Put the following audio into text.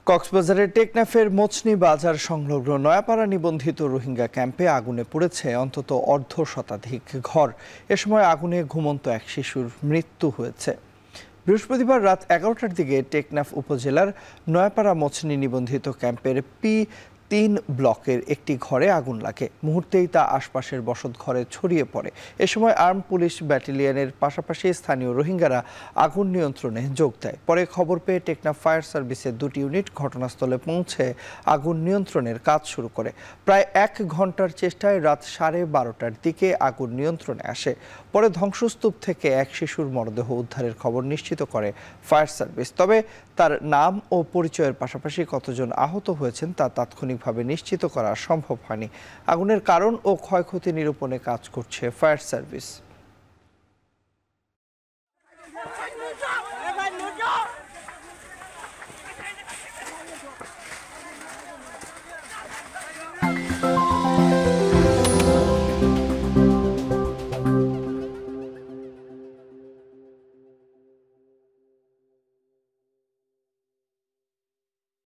কক্সবাজারের টেকনাফের মোচনি বাজার সংলগ্ন নয়াপাড়া নিবন্ধিত রোহিঙ্গা ক্যাম্পে আগুনে পুড়েছে অন্তত অর্ধ শতাধিক ঘর। এ সময় আগুনে ঘুমন্ত এক শিশুর মৃত্যু হয়েছে। বৃহস্পতিবার রাত 11টার দিকে টেকনাফ উপজেলার নয়াপাড়া মোচনি নিবন্ধিত ক্যাম্পের P3 ব্লকের একটি ঘরে আগুন লাগে। মুহূর্তেই তা আশপাশের বসত ঘরে ছড়িয়ে পড়ে। এ সময় আর্ম পুলিশ ব্যাটালিয়নের পাশাপাশি স্থানীয় রোহিঙ্গারা আগুন নিয়ন্ত্রণে যোগ দেয়। পরে খবর পেয়ে টেকনাফ ফায়ার সার্ভিসের 2টি ইউনিট ঘটনাস্থলে পৌঁছে আগুন নিয়ন্ত্রণের কাজ শুরু করে। প্রায় 1 ঘন্টার চেষ্টায় রাত 12:30টার দিকে আগুন নিয়ন্ত্রণে আসে। পরে ধ্বংসস্তূপ থেকে এক শিশুর মরদেহ উদ্ধারের খবর নিশ্চিত করে ফায়ার সার্ভিস। তবে তার নাম ও পরিচয়ের পাশাপাশি কতজন আহত হয়েছেন তা তাৎক্ষণিকভাবে নিশ্চিত করা সম্ভব হয়নি। আগুনের কারণ ও ক্ষয়ক্ষতি নিরূপণে কাজ করছে ফায়ার সার্ভিস।